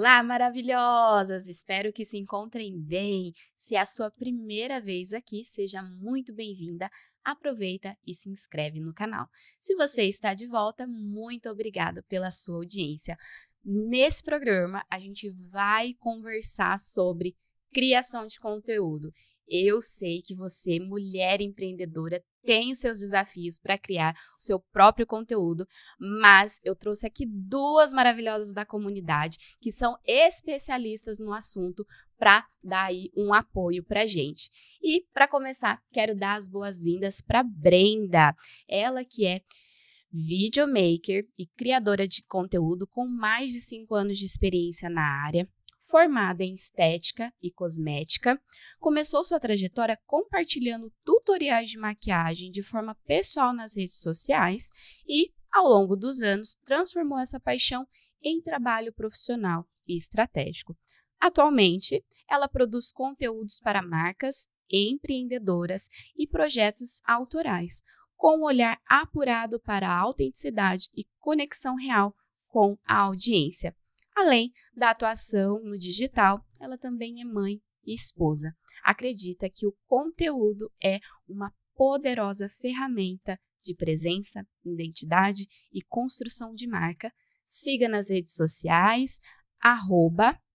Olá, maravilhosas! Espero que se encontrem bem. Se é a sua primeira vez aqui, seja muito bem-vinda. Aproveita e se inscreve no canal. Se você está de volta, muito obrigada pela sua audiência. Nesse programa, a gente vai conversar sobre criação de conteúdo. Eu sei que você, mulher empreendedora, tem os seus desafios para criar o seu próprio conteúdo, mas eu trouxe aqui duas maravilhosas da comunidade que são especialistas no assunto para dar aí um apoio para a gente. E para começar, quero dar as boas-vindas para Brenda, ela que é videomaker e criadora de conteúdo com mais de 5 anos de experiência na área. Formada em estética e cosmética, começou sua trajetória compartilhando tutoriais de maquiagem de forma pessoal nas redes sociais e, ao longo dos anos, transformou essa paixão em trabalho profissional e estratégico. Atualmente, ela produz conteúdos para marcas, empreendedoras e projetos autorais, com um olhar apurado para a autenticidade e conexão real com a audiência. Além da atuação no digital, ela também é mãe e esposa. Acredita que o conteúdo é uma poderosa ferramenta de presença, identidade e construção de marca. Siga nas redes sociais,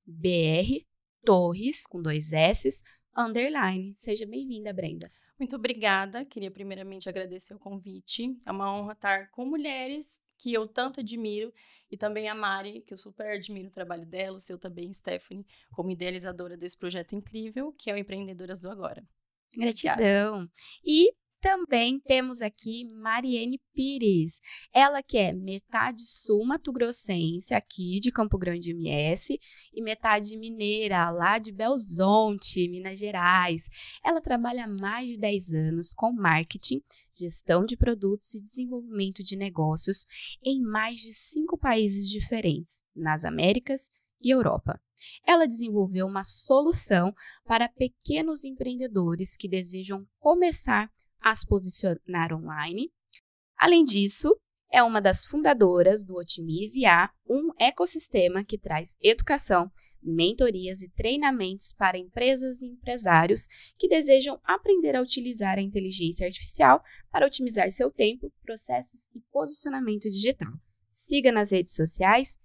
@brtorres, com 2 S, _. Seja bem-vinda, Brenda. Muito obrigada. Queria primeiramente agradecer o convite. É uma honra estar com mulheres que eu tanto admiro, e também a Mari, que eu super admiro o trabalho dela, o seu também, Stephanie, como idealizadora desse projeto incrível, que é o Empreendedoras do Agora. Gratidão. E também temos aqui Mariene Pires, ela que é metade sul-mato-grossense, aqui de Campo Grande, MS, e metade mineira, lá de Belzonte, Minas Gerais. Ela trabalha há mais de 10 anos com marketing, gestão de produtos e desenvolvimento de negócios em mais de 5 países diferentes, nas Américas e Europa. Ela desenvolveu uma solução para pequenos empreendedores que desejam começar a se posicionar online. Além disso, é uma das fundadoras do Otimize IA, um ecossistema que traz educação, mentorias e treinamentos para empresas e empresários que desejam aprender a utilizar a inteligência artificial para otimizar seu tempo, processos e posicionamento digital. Siga nas redes sociais,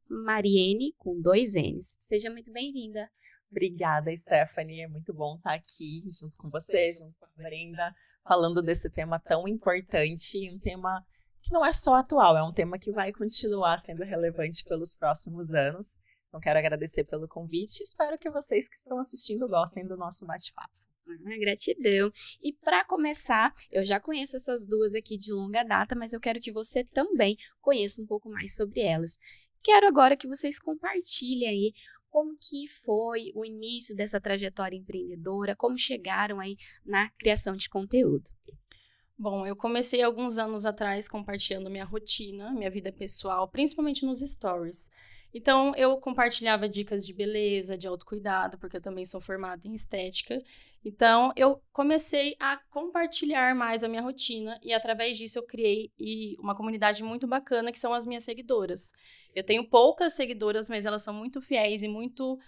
Mariene, com 2 N's. Seja muito bem-vinda. Obrigada, Stephanie. É muito bom estar aqui junto com você, junto com a Brenda, falando desse tema tão importante, um tema que não é só atual, é um tema que vai continuar sendo relevante pelos próximos anos. Então, quero agradecer pelo convite e espero que vocês que estão assistindo gostem do nosso bate-papo. Gratidão. E para começar, eu já conheço essas duas aqui de longa data, mas eu quero que você também conheça um pouco mais sobre elas. Quero agora que vocês compartilhem aí como que foi o início dessa trajetória empreendedora, como chegaram aí na criação de conteúdo. Bom, eu comecei alguns anos atrás compartilhando minha rotina, minha vida pessoal, principalmente nos stories. Então, eu compartilhava dicas de beleza, de autocuidado, porque eu também sou formada em estética. Então, eu comecei a compartilhar mais a minha rotina e, através disso, eu criei uma comunidade muito bacana, que são as minhas seguidoras. Eu tenho poucas seguidoras, mas elas são muito fiéis e muito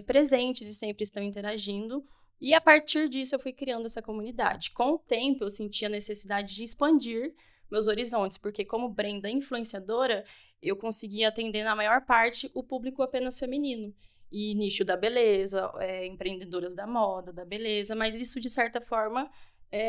presentes e sempre estão interagindo. E, a partir disso, eu fui criando essa comunidade. Com o tempo, eu senti a necessidade de expandir meus horizontes, porque como Brenda influenciadora, eu consegui atender, na maior parte, o público apenas feminino. E nicho da beleza, empreendedoras da moda, da beleza, mas isso, de certa forma,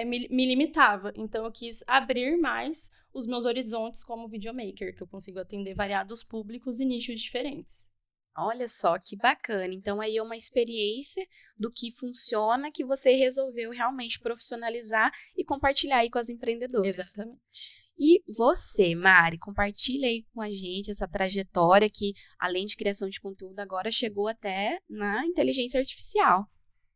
me limitava. Então, eu quis abrir mais os meus horizontes como videomaker, que eu consigo atender variados públicos e nichos diferentes. Olha só que bacana. Então, aí é uma experiência do que funciona que você resolveu realmente profissionalizar e compartilhar aí com as empreendedoras. Exatamente. E você, Mari, compartilha aí com a gente essa trajetória que, além de criação de conteúdo, agora chegou até na inteligência artificial.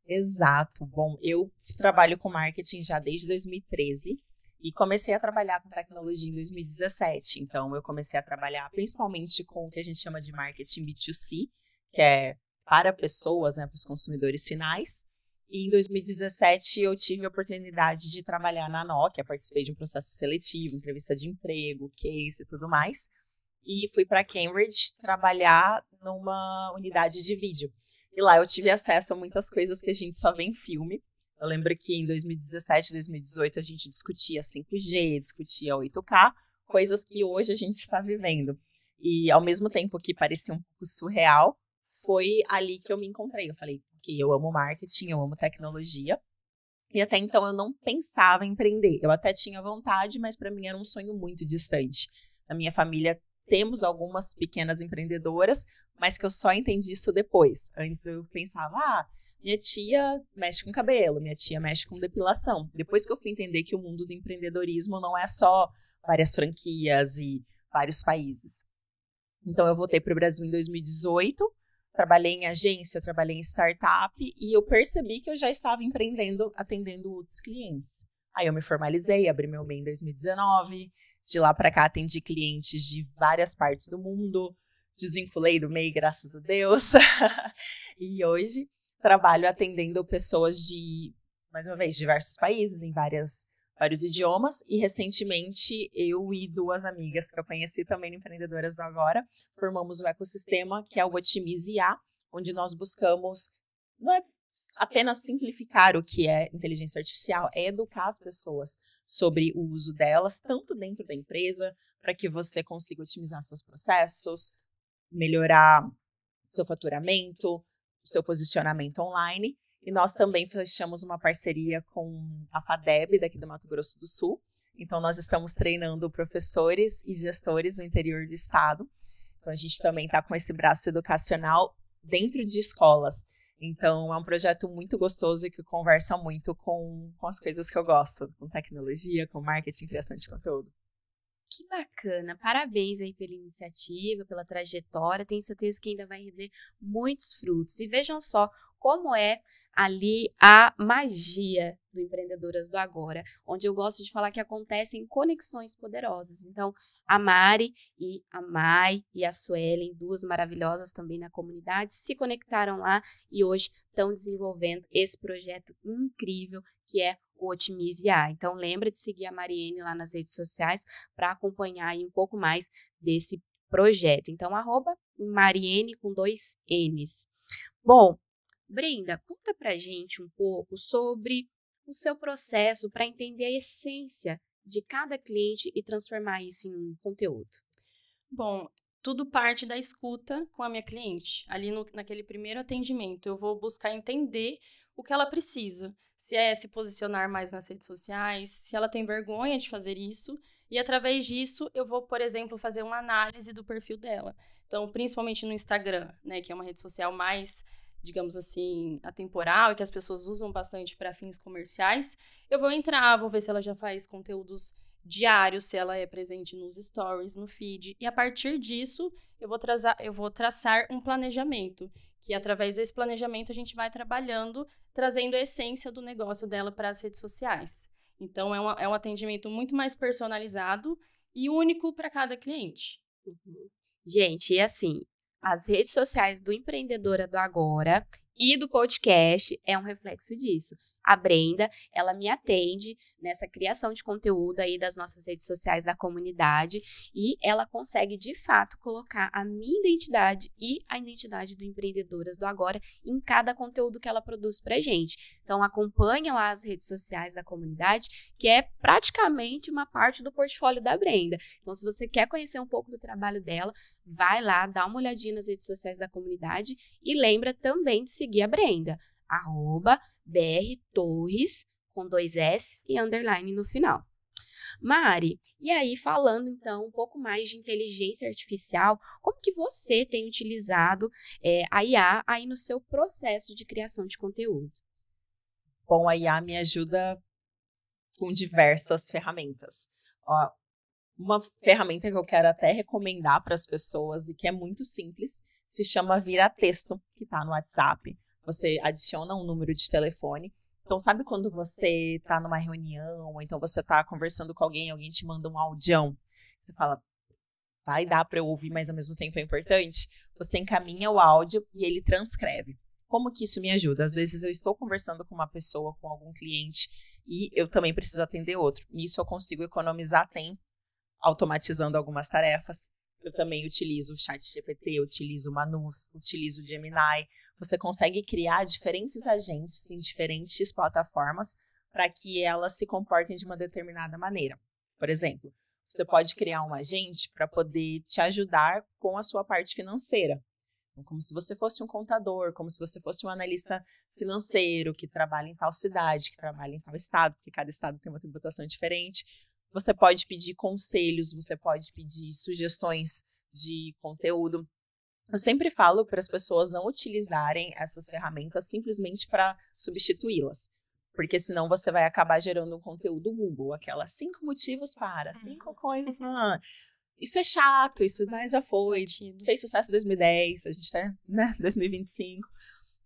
Exato. Bom, eu trabalho com marketing já desde 2013 e comecei a trabalhar com tecnologia em 2017. Então, eu comecei a trabalhar principalmente com o que a gente chama de marketing B2C, que é para pessoas, né, para os consumidores finais. E em 2017 eu tive a oportunidade de trabalhar na Nokia, participei de um processo seletivo, entrevista de emprego, case e tudo mais. e fui para Cambridge trabalhar numa unidade de vídeo. E lá eu tive acesso a muitas coisas que a gente só vê em filme. Eu lembro que em 2017, 2018 a gente discutia 5G, discutia 8K, coisas que hoje a gente está vivendo. E ao mesmo tempo que parecia um pouco surreal, foi ali que eu me encontrei. Eu falei que eu amo marketing, eu amo tecnologia. E até então eu não pensava em empreender. Eu até tinha vontade, mas para mim era um sonho muito distante. Na minha família temos algumas pequenas empreendedoras, mas que eu só entendi isso depois. Antes eu pensava, minha tia mexe com cabelo, minha tia mexe com depilação. Depois que eu fui entender que o mundo do empreendedorismo não é só várias franquias e vários países. Então eu voltei para o Brasil em 2018, trabalhei em agência, trabalhei em startup e eu percebi que eu já estava empreendendo, atendendo outros clientes. Aí eu me formalizei, abri meu MEI em 2019, de lá para cá atendi clientes de várias partes do mundo, desvinculei do MEI, graças a Deus, e hoje trabalho atendendo pessoas de, mais uma vez, diversos países, em vários idiomas, e recentemente eu e duas amigas que eu conheci também no Empreendedoras do Agora, formamos um ecossistema que é o Otimize IA, onde nós buscamos, não é apenas simplificar o que é inteligência artificial, é educar as pessoas sobre o uso delas, tanto dentro da empresa, para que você consiga otimizar seus processos, melhorar seu faturamento, seu posicionamento online. E nós também fechamos uma parceria com a FADEB, daqui do Mato Grosso do Sul. Então, nós estamos treinando professores e gestores no interior do estado. Então, a gente também está com esse braço educacional dentro de escolas. Então, é um projeto muito gostoso e que conversa muito com as coisas que eu gosto, com tecnologia, com marketing, criação de conteúdo. Que bacana, parabéns aí pela iniciativa, pela trajetória, tenho certeza que ainda vai render muitos frutos. E vejam só como é ali a magia do Empreendedoras do Agora, onde eu gosto de falar que acontecem conexões poderosas. Então, a Mari e a Mai e a Suelen, duas maravilhosas também na comunidade, se conectaram lá e hoje estão desenvolvendo esse projeto incrível que é o Otimize IA. Então, lembra de seguir a Mariene lá nas redes sociais para acompanhar aí um pouco mais desse projeto. Então, @Mariene com 2 N's. Bom, Brenda, conta pra gente um pouco sobre o seu processo para entender a essência de cada cliente e transformar isso em conteúdo. Bom, tudo parte da escuta com a minha cliente. Ali naquele primeiro atendimento, eu vou buscar entender o que ela precisa. Se é se posicionar mais nas redes sociais, se ela tem vergonha de fazer isso. E através disso, eu vou, por exemplo, fazer uma análise do perfil dela. Então, principalmente no Instagram, né, que é uma rede social mais, digamos assim, atemporal e que as pessoas usam bastante para fins comerciais, eu vou entrar, vou ver se ela já faz conteúdos diários, se ela é presente nos stories, no feed, e a partir disso eu vou traçar um planejamento, que através desse planejamento a gente vai trabalhando, trazendo a essência do negócio dela para as redes sociais. Então é um atendimento muito mais personalizado e único para cada cliente. Uhum. Gente, e assim, as redes sociais do Empreendedora do Agora e do podcast é um reflexo disso. A Brenda, ela me atende nessa criação de conteúdo aí das nossas redes sociais da comunidade e ela consegue, de fato, colocar a minha identidade e a identidade do Empreendedoras do Agora em cada conteúdo que ela produz pra gente. Então, acompanha lá as redes sociais da comunidade, que é praticamente uma parte do portfólio da Brenda. Então, se você quer conhecer um pouco do trabalho dela, vai lá, dá uma olhadinha nas redes sociais da comunidade e lembra também de seguir a Brenda, @brtorres, com 2 S e underline no final. Mari, e aí falando então um pouco mais de inteligência artificial, como que você tem utilizado a IA aí no seu processo de criação de conteúdo? Bom, a IA me ajuda com diversas ferramentas. Uma ferramenta que eu quero até recomendar para as pessoas e que é muito simples, se chama Vira Texto, que está no WhatsApp. Você adiciona um número de telefone. Então, sabe quando você está numa reunião, ou então você está conversando com alguém te manda um audião? Você fala, vai dar para eu ouvir, mas ao mesmo tempo é importante? Você encaminha o áudio e ele transcreve. Como que isso me ajuda? Às vezes eu estou conversando com uma pessoa, com algum cliente, e eu também preciso atender outro. Nisso eu consigo economizar tempo, automatizando algumas tarefas. Eu também utilizo o ChatGPT, utilizo o Manus, utilizo o Gemini. Você consegue criar diferentes agentes em diferentes plataformas para que elas se comportem de uma determinada maneira. Por exemplo, você pode criar um agente para poder te ajudar com a sua parte financeira. Como se você fosse um contador, como se você fosse um analista financeiro que trabalha em tal cidade, que trabalha em tal estado, porque cada estado tem uma tributação diferente. Você pode pedir conselhos, você pode pedir sugestões de conteúdo. Eu sempre falo para as pessoas não utilizarem essas ferramentas simplesmente para substituí-las. Porque senão você vai acabar gerando um conteúdo Google, aquelas 5 motivos para, 5 coisas. Isso é chato, isso já foi, fez sucesso em 2010, a gente está em 2025.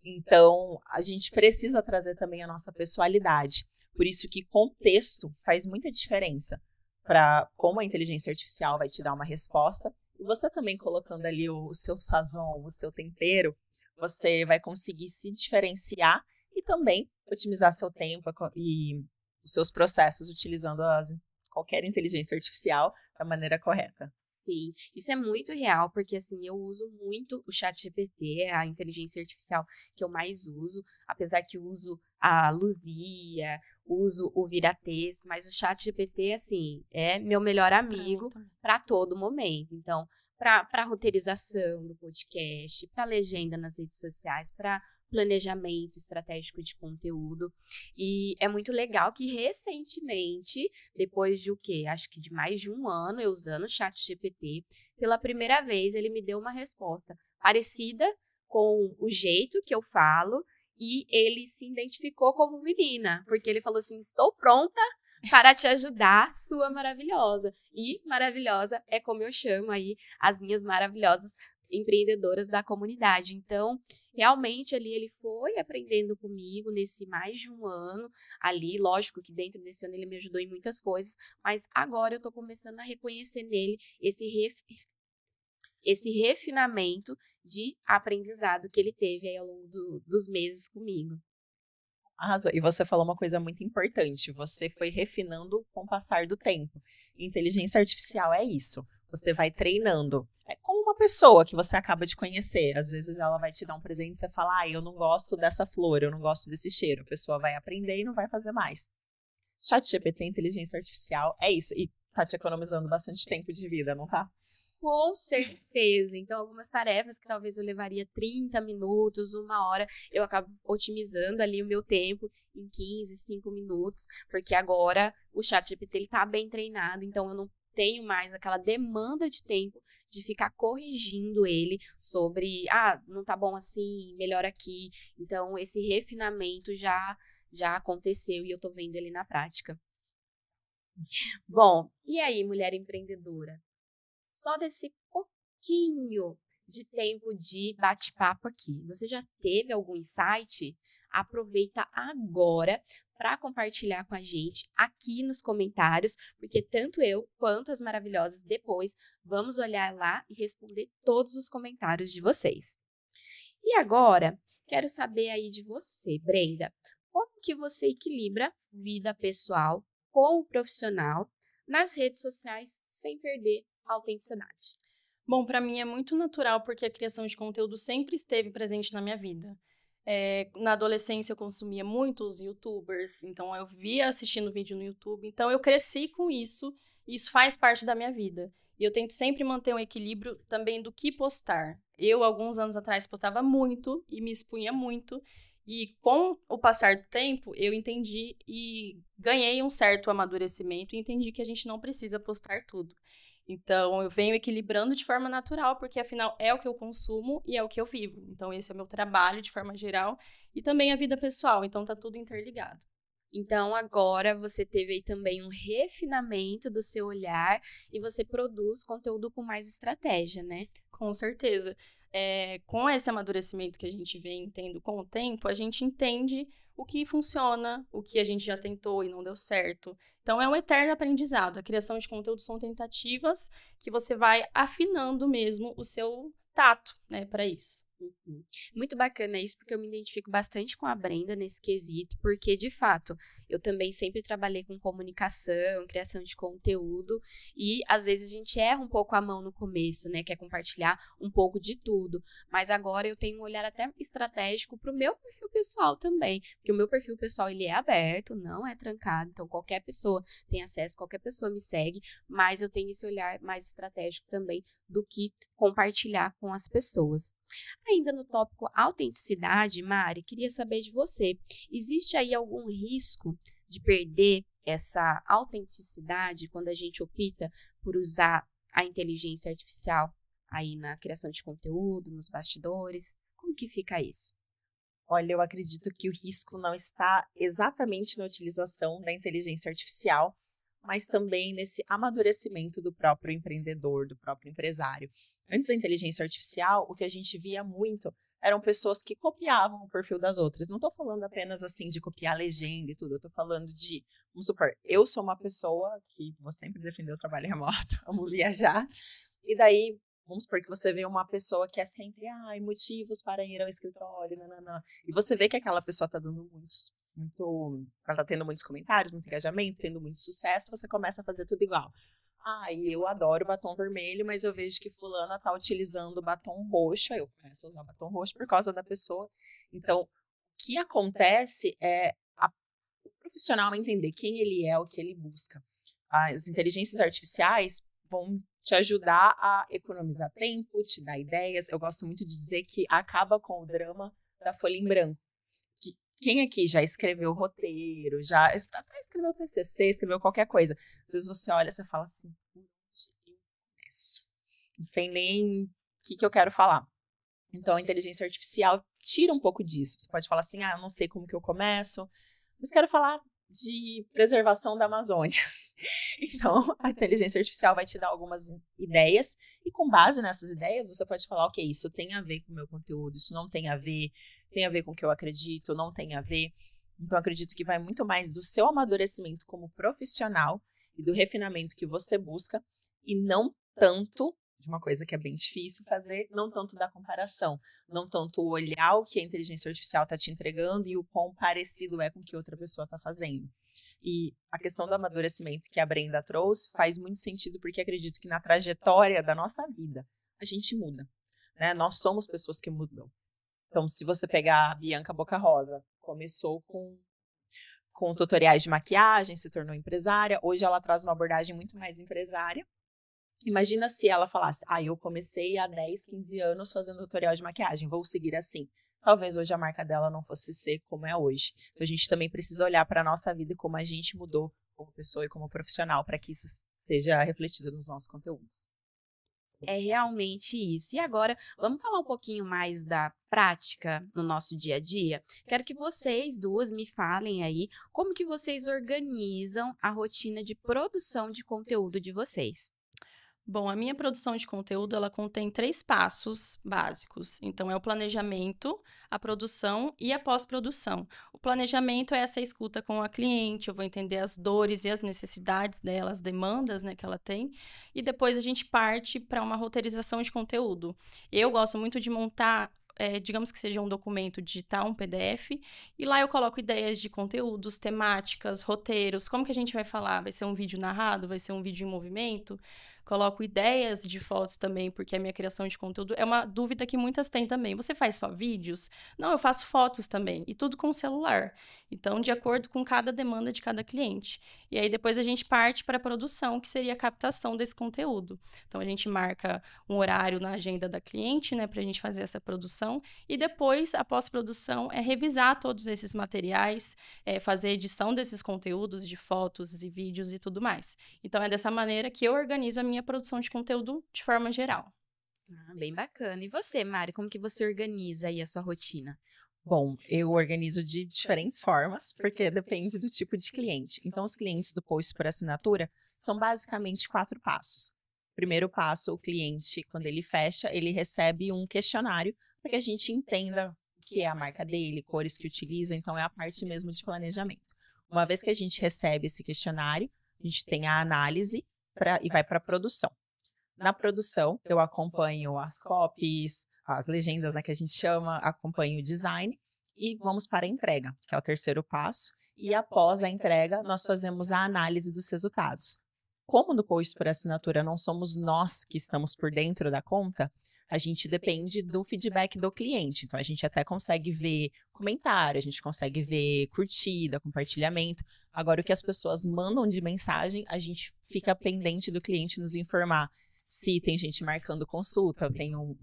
Então, a gente precisa trazer também a nossa pessoalidade. Por isso que contexto faz muita diferença para como a inteligência artificial vai te dar uma resposta. E você também colocando ali o seu sazon, o seu tempero, você vai conseguir se diferenciar e também otimizar seu tempo e os seus processos utilizando qualquer inteligência artificial da maneira correta. Sim, isso é muito real, porque assim, eu uso muito o ChatGPT, a inteligência artificial que eu mais uso, apesar que eu uso a Luzia, uso o Viratexto, mas o ChatGPT, assim, é meu melhor amigo para todo momento. Então, para roteirização do podcast, para legenda nas redes sociais, para planejamento estratégico de conteúdo. E é muito legal que recentemente, depois de acho que de mais de um ano eu usando o ChatGPT, pela primeira vez ele me deu uma resposta parecida com o jeito que eu falo e ele se identificou como menina, porque ele falou assim, estou pronta para te ajudar, sua maravilhosa. E maravilhosa é como eu chamo aí as minhas maravilhosas empreendedoras da comunidade. Então, realmente ali ele foi aprendendo comigo nesse mais de um ano ali, lógico que dentro desse ano ele me ajudou em muitas coisas, mas agora eu tô começando a reconhecer nele esse refinamento de aprendizado que ele teve aí ao longo dos meses comigo. Arrasou. E você falou uma coisa muito importante, você foi refinando com o passar do tempo. Inteligência artificial é isso, você vai treinando. É como uma pessoa que você acaba de conhecer. Às vezes ela vai te dar um presente e você fala, eu não gosto dessa flor, eu não gosto desse cheiro. A pessoa vai aprender e não vai fazer mais. ChatGPT, inteligência artificial, é isso. E tá te economizando bastante tempo de vida, não tá? Com certeza. Então, algumas tarefas que talvez eu levaria 30 minutos, 1 hora, eu acabo otimizando ali o meu tempo em 15, 5 minutos, porque agora o ChatGPT ele tá bem treinado, então eu não tenho mais aquela demanda de tempo de ficar corrigindo ele sobre, não tá bom assim, melhor aqui. Então, esse refinamento já aconteceu e eu tô vendo ele na prática. Bom, e aí, mulher empreendedora? Só desse pouquinho de tempo de bate-papo aqui, você já teve algum insight? Aproveita agora para compartilhar com a gente aqui nos comentários, porque tanto eu quanto as maravilhosas depois vamos olhar lá e responder todos os comentários de vocês. E agora, quero saber aí de você, Brenda, como que você equilibra vida pessoal com o profissional nas redes sociais sem perder a autenticidade? Bom, para mim é muito natural porque a criação de conteúdo sempre esteve presente na minha vida. Na adolescência eu consumia muito os youtubers, então eu via assistindo vídeo no YouTube, então eu cresci com isso e isso faz parte da minha vida. E eu tento sempre manter um equilíbrio também do que postar. Eu, alguns anos atrás, postava muito e me expunha muito, e com o passar do tempo, eu entendi e ganhei um certo amadurecimento e entendi que a gente não precisa postar tudo. Então, eu venho equilibrando de forma natural, porque afinal é o que eu consumo e é o que eu vivo. Então, esse é o meu trabalho de forma geral e também a vida pessoal. Então, tá tudo interligado. Então, agora você teve aí também um refinamento do seu olhar e você produz conteúdo com mais estratégia, né? Com certeza. Com esse amadurecimento que a gente vem tendo com o tempo, a gente entende o que funciona, o que a gente já tentou e não deu certo. Então, é um eterno aprendizado. A criação de conteúdo são tentativas que você vai afinando mesmo o seu tato, né, para isso. Muito bacana isso, porque eu me identifico bastante com a Brenda nesse quesito, porque, de fato, Eu também sempre trabalhei com comunicação, criação de conteúdo, e às vezes a gente erra um pouco a mão no começo, né? Quer compartilhar um pouco de tudo. Mas agora eu tenho um olhar até estratégico para o meu perfil pessoal também, porque o meu perfil pessoal ele é aberto, não é trancado, então qualquer pessoa tem acesso, qualquer pessoa me segue, mas eu tenho esse olhar mais estratégico também do que compartilhar com as pessoas. Ainda no tópico autenticidade, Mari, queria saber de você, existe aí algum risco de perder essa autenticidade quando a gente opta por usar a inteligência artificial aí na criação de conteúdo, nos bastidores? Como que fica isso? Olha, eu acredito que o risco não está exatamente na utilização da inteligência artificial, mas também nesse amadurecimento do próprio empreendedor, do próprio empresário. Antes da inteligência artificial, o que a gente via muito eram pessoas que copiavam o perfil das outras. Não estou falando apenas assim de copiar legenda e tudo, eu estou falando de, vamos supor, eu sou uma pessoa que vou sempre defender o trabalho remoto, amo viajar, e daí vamos supor que você vê uma pessoa que é sempre, motivos para ir ao escritório, nananã. E você vê que aquela pessoa está dando ela está tendo muitos comentários, muito engajamento, tendo muito sucesso, você começa a fazer tudo igual. E eu adoro batom vermelho, mas eu vejo que fulana está utilizando batom roxo, aí eu começo a usar batom roxo por causa da pessoa. Então, o que acontece é o profissional entender quem ele é, o que ele busca. As inteligências artificiais vão te ajudar a economizar tempo, te dar ideias. Eu gosto muito de dizer que acaba com o drama da folha em branco. Quem aqui já escreveu roteiro, já até escreveu TCC, escreveu qualquer coisa. Às vezes você olha e você fala assim, por onde eu começo? Não sei nem o que eu quero falar. Então, a inteligência artificial tira um pouco disso. Você pode falar assim, eu não sei como que eu começo, mas quero falar de preservação da Amazônia. Então, a inteligência artificial vai te dar algumas ideias e com base nessas ideias, você pode falar, ok, isso tem a ver com o meu conteúdo, isso não tem a ver com o que eu acredito, não tem a ver. Então, acredito que vai muito mais do seu amadurecimento como profissional e do refinamento que você busca e não tanto de uma coisa que é bem difícil fazer, não tanto da comparação, não tanto olhar o que a inteligência artificial está te entregando e o quão parecido é com o que outra pessoa está fazendo. E a questão do amadurecimento que a Brenda trouxe faz muito sentido porque acredito que na trajetória da nossa vida a gente muda, né? Nós somos pessoas que mudam. Então, se você pegar a Bianca Boca Rosa, começou com tutoriais de maquiagem, se tornou empresária, hoje ela traz uma abordagem muito mais empresária. Imagina se ela falasse, eu comecei há 10, 15 anos fazendo tutorial de maquiagem, vou seguir assim. Talvez hoje a marca dela não fosse ser como é hoje. Então, a gente também precisa olhar para a nossa vida e como a gente mudou como pessoa e como profissional para que isso seja refletido nos nossos conteúdos. É realmente isso. E agora, vamos falar um pouquinho mais da prática no nosso dia a dia? Quero que vocês duas me falem aí como que vocês organizam a rotina de produção de conteúdo de vocês. Bom, a minha produção de conteúdo, ela contém 3 passos básicos. Então, é o planejamento, a produção e a pós-produção. O planejamento é essa escuta com a cliente, eu vou entender as dores e as necessidades dela, as demandas, né, que ela tem. E depois a gente parte para uma roteirização de conteúdo. Eu gosto muito de montar digamos que seja um documento digital, um PDF, e lá eu coloco ideias de conteúdos, temáticas, roteiros, como que a gente vai falar? Vai ser um vídeo narrado? Vai ser um vídeo em movimento? Coloco ideias de fotos também, porque a minha criação de conteúdo é uma dúvida que muitas têm também. Você faz só vídeos? Não, eu faço fotos também, e tudo com o celular. Então, de acordo com cada demanda de cada cliente. E aí, depois a gente parte para a produção, que seria a captação desse conteúdo. Então, a gente marca um horário na agenda da cliente, né, para a gente fazer essa produção. E depois, a pós-produção é revisar todos esses materiais, fazer edição desses conteúdos de fotos e vídeos e tudo mais. Então, é dessa maneira que eu organizo a minha produção de conteúdo de forma geral. Bem bacana. E você, Mari, como que você organiza aí a sua rotina? Bom, eu organizo de diferentes formas, porque depende do tipo de cliente. Então, os clientes do post por assinatura são basicamente 4 passos. Primeiro passo, o cliente, quando ele fecha, ele recebe um questionário para que a gente entenda o que é a marca dele, cores que utiliza, então é a parte mesmo de planejamento. Uma vez que a gente recebe esse questionário, a gente tem a análise e vai para a produção. Na produção, eu acompanho as copies, as legendas, né, que a gente chama, acompanho o design e vamos para a entrega, que é o terceiro passo. e após a entrega, nós fazemos a análise dos resultados. Como no post por assinatura não somos nós que estamos por dentro da conta, a gente depende do feedback do cliente. Então, a gente até consegue ver comentário, a gente consegue ver curtida, compartilhamento. Agora, o que as pessoas mandam de mensagem, a gente fica pendente do cliente nos informar se tem gente marcando consulta. Eu tenho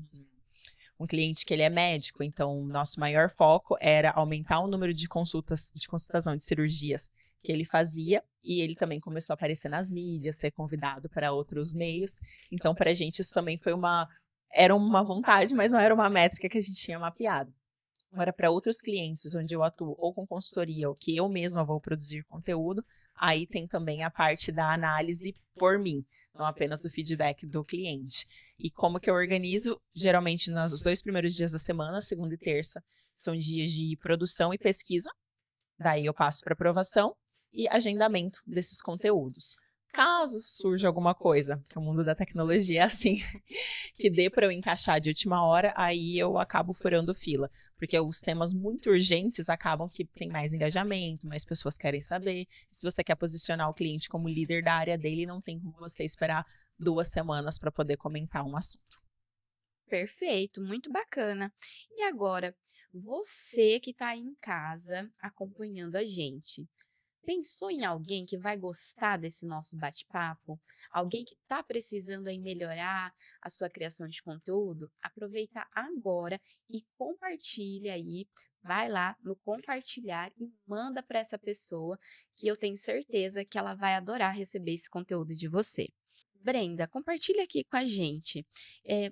um cliente que ele é médico, então nosso maior foco era aumentar o número de consultação de cirurgias que ele fazia, e ele também começou a aparecer nas mídias, ser convidado para outros meios. Então, para a gente, isso também era uma vontade, mas não era uma métrica que a gente tinha mapeado. Agora, para outros clientes onde eu atuo ou com consultoria ou que eu mesma vou produzir conteúdo, aí tem também a parte da análise por mim, não apenas do feedback do cliente. E como que eu organizo? Geralmente, nos 2 primeiros dias da semana, segunda e terça, são dias de produção e pesquisa. Daí eu passo para aprovação e agendamento desses conteúdos. Caso surja alguma coisa, que o mundo da tecnologia é assim, que dê para eu encaixar de última hora, aí eu acabo furando fila. Porque os temas muito urgentes acabam que tem mais engajamento, mais pessoas querem saber. Se você quer posicionar o cliente como líder da área dele, não tem como você esperar 2 semanas para poder comentar um assunto. Perfeito, muito bacana. E agora, você que está aí em casa acompanhando a gente, pensou em alguém que vai gostar desse nosso bate-papo? Alguém que está precisando aí melhorar a sua criação de conteúdo? Aproveita agora e compartilha aí. Vai lá no compartilhar e manda para essa pessoa que eu tenho certeza que ela vai adorar receber esse conteúdo de você. Brenda, compartilha aqui com a gente.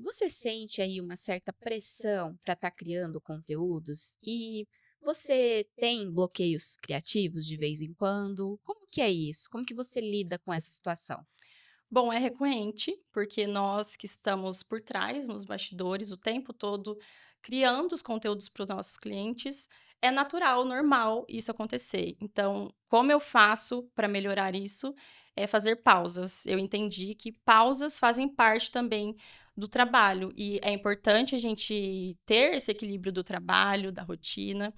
Você sente aí uma certa pressão para estar criando conteúdos? E você tem bloqueios criativos de vez em quando? Como que é isso? Como que você lida com essa situação? Bom, é recorrente, porque nós que estamos por trás, nos bastidores, o tempo todo, criando os conteúdos para os nossos clientes, é natural, normal isso acontecer. Então, como eu faço para melhorar isso? É fazer pausas. Eu entendi que pausas fazem parte também do trabalho, e é importante a gente ter esse equilíbrio do trabalho, da rotina.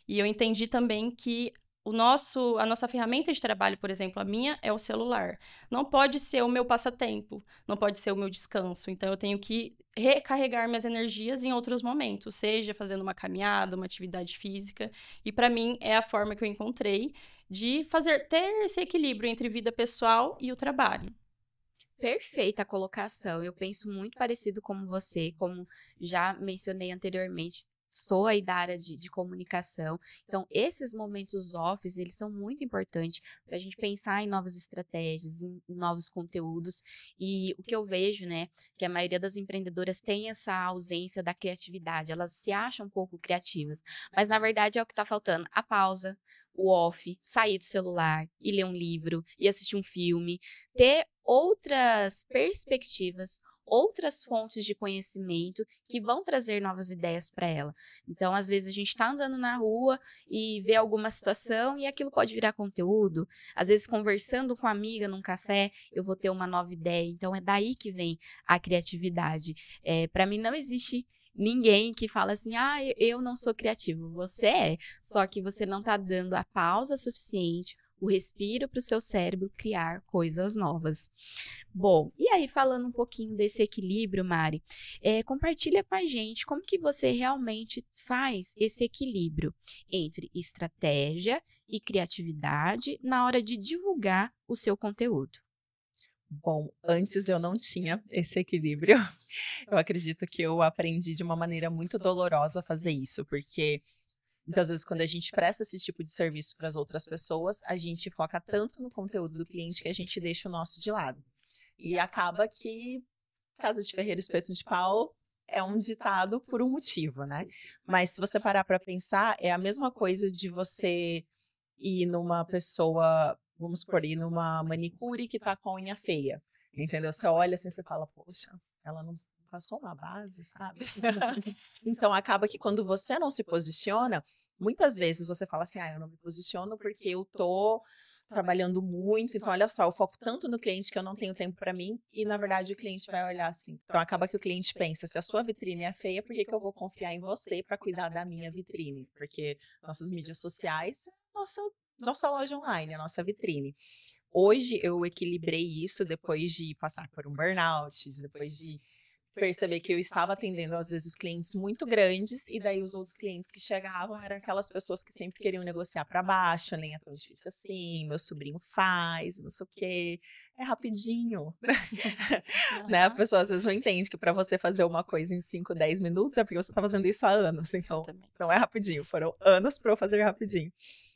E eu entendi também que a nossa ferramenta de trabalho, por exemplo, a minha é o celular. Não pode ser o meu passatempo, não pode ser o meu descanso. Então, eu tenho que recarregar minhas energias em outros momentos, seja fazendo uma caminhada, uma atividade física. E para mim é a forma que eu encontrei de ter esse equilíbrio entre vida pessoal e o trabalho. Perfeita a colocação. Eu penso muito parecido como você, como já mencionei anteriormente. Sou aí da área de comunicação, então esses momentos offs, eles são muito importantes para a gente pensar em novas estratégias, em novos conteúdos, e o que eu vejo, né, que a maioria das empreendedoras tem essa ausência da criatividade, elas se acham um pouco criativas, mas na verdade é o que está faltando, a pausa, o off, sair do celular, e ler um livro, e assistir um filme, ter outras perspectivas, outras fontes de conhecimento que vão trazer novas ideias para ela. Então, às vezes, a gente está andando na rua e vê alguma situação e aquilo pode virar conteúdo. Às vezes, conversando com uma amiga num café, eu vou ter uma nova ideia. Então, é daí que vem a criatividade. Para mim, não existe ninguém que fala assim, eu não sou criativo. Você é, só que você não está dando a pausa suficiente, o respiro para o seu cérebro criar coisas novas. Bom, e aí falando um pouquinho desse equilíbrio, Mari, compartilha com a gente como que você realmente faz esse equilíbrio entre estratégia e criatividade na hora de divulgar o seu conteúdo. Bom, antes eu não tinha esse equilíbrio. Eu acredito que eu aprendi de uma maneira muito dolorosa a fazer isso, porque muitas vezes, quando a gente presta esse tipo de serviço para as outras pessoas, a gente foca tanto no conteúdo do cliente que a gente deixa o nosso de lado. E acaba que casa de ferreiro, espeto de pau é um ditado por um motivo, né? Mas se você parar para pensar, é a mesma coisa de você ir numa pessoa, vamos supor, ir numa manicure que tá com a unha feia. Entendeu? Você olha assim, você fala, poxa, ela não passou uma base, sabe? Então, acaba que quando você não se posiciona, muitas vezes você fala assim, eu não me posiciono porque eu tô trabalhando muito, então olha só, eu foco tanto no cliente que eu não tenho tempo para mim, e na verdade o cliente vai olhar assim. Então acaba que o cliente pensa, se a sua vitrine é feia, por que eu vou confiar em você para cuidar da minha vitrine? Porque nossas mídias sociais, nossa nossa loja online, a nossa vitrine. Hoje eu equilibrei isso depois de passar por um burnout, depois de perceber que eu estava atendendo, às vezes, clientes muito grandes, e daí os outros clientes que chegavam eram aquelas pessoas que sempre queriam negociar para baixo, nem é tão difícil assim, meu sobrinho faz, não sei o quê, é rapidinho. Né? A pessoa às vezes não entende que para você fazer uma coisa em 5, 10 minutos é porque você está fazendo isso há anos, então não é rapidinho, foram anos para eu fazer rapidinho.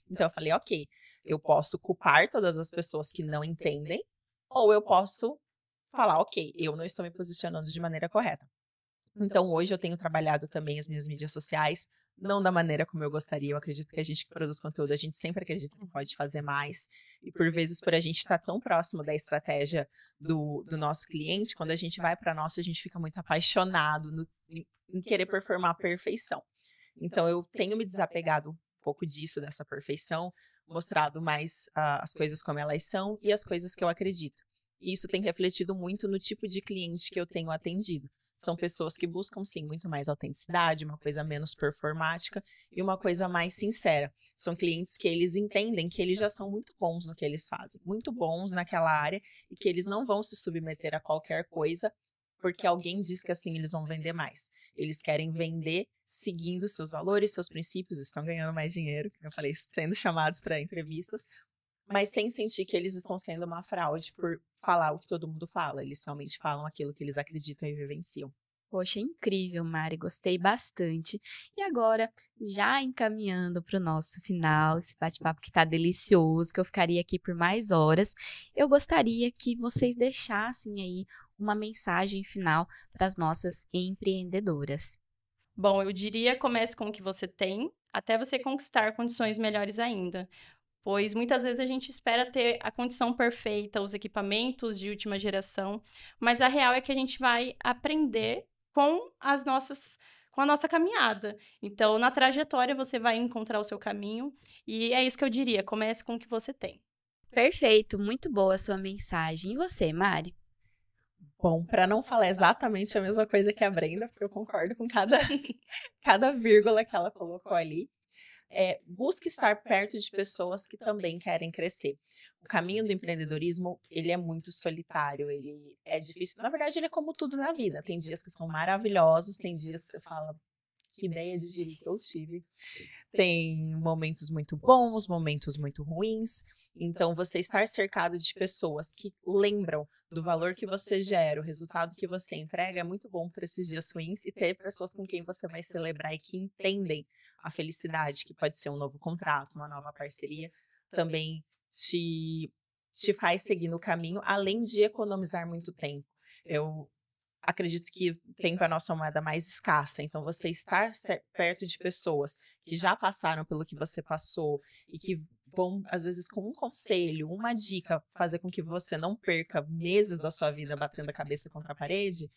Então eu falei, ok, eu posso culpar todas as pessoas que não entendem, ou eu posso falar, ok, eu não estou me posicionando de maneira correta. Então, hoje eu tenho trabalhado também as minhas mídias sociais, não da maneira como eu gostaria. Eu acredito que a gente que produz conteúdo, a gente sempre acredita que pode fazer mais. E por vezes, por a gente estar tão próximo da estratégia do nosso cliente, quando a gente vai para a nossa, a gente fica muito apaixonado em querer performar a perfeição. Então, eu tenho me desapegado um pouco disso, dessa perfeição, mostrado mais as coisas como elas são e as coisas que eu acredito. E isso tem refletido muito no tipo de cliente que eu tenho atendido. São pessoas que buscam, sim, muito mais autenticidade, uma coisa menos performática e uma coisa mais sincera. São clientes que eles entendem que eles já são muito bons no que eles fazem, muito bons naquela área e que eles não vão se submeter a qualquer coisa porque alguém diz que assim eles vão vender mais. Eles querem vender seguindo seus valores, seus princípios, estão ganhando mais dinheiro, como eu falei, sendo chamados para entrevistas, mas sem sentir que eles estão sendo uma fraude por falar o que todo mundo fala. Eles realmente falam aquilo que eles acreditam e vivenciam. Poxa, incrível, Mari, gostei bastante. E agora, já encaminhando para o nosso final, esse bate-papo que está delicioso, que eu ficaria aqui por mais horas, eu gostaria que vocês deixassem aí uma mensagem final para as nossas empreendedoras. Bom, eu diria comece com o que você tem, até você conquistar condições melhores ainda. Pois muitas vezes a gente espera ter a condição perfeita, os equipamentos de última geração, mas a real é que a gente vai aprender com a nossa caminhada. Então, na trajetória, você vai encontrar o seu caminho, e é isso que eu diria, comece com o que você tem. Perfeito, muito boa a sua mensagem. E você, Mari? Bom, para não falar exatamente a mesma coisa que a Brenda, porque eu concordo com cada vírgula que ela colocou ali, busque estar perto de pessoas que também querem crescer. O caminho do empreendedorismo, ele é muito solitário, ele é difícil. Na verdade, ele é como tudo na vida. Tem dias que são maravilhosos, tem dias que você fala, que ideia de giro que eu tive. Tem momentos muito bons, momentos muito ruins. Então, você estar cercado de pessoas que lembram do valor que você gera, o resultado que você entrega, é muito bom para esses dias ruins, e ter pessoas com quem você vai celebrar e que entendem a felicidade, que pode ser um novo contrato, uma nova parceria, também te faz seguir no caminho, além de economizar muito tempo. Eu acredito que o tempo é a nossa moeda mais escassa, então você estar perto de pessoas que já passaram pelo que você passou e que vão, às vezes, com um conselho, uma dica, fazer com que você não perca meses da sua vida batendo a cabeça contra a parede,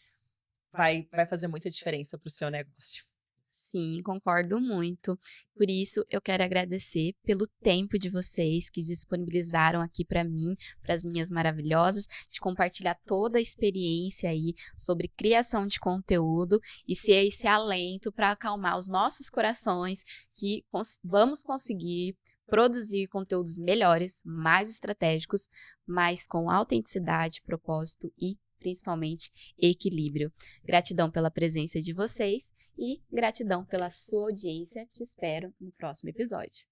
vai fazer muita diferença para o seu negócio. Sim, concordo muito. Por isso, eu quero agradecer pelo tempo de vocês que disponibilizaram aqui para mim, para as minhas maravilhosas, de compartilhar toda a experiência aí sobre criação de conteúdo e ser esse alento para acalmar os nossos corações que vamos conseguir produzir conteúdos melhores, mais estratégicos, mas com autenticidade, propósito e principalmente equilíbrio. Gratidão pela presença de vocês e gratidão pela sua audiência. Te espero no próximo episódio.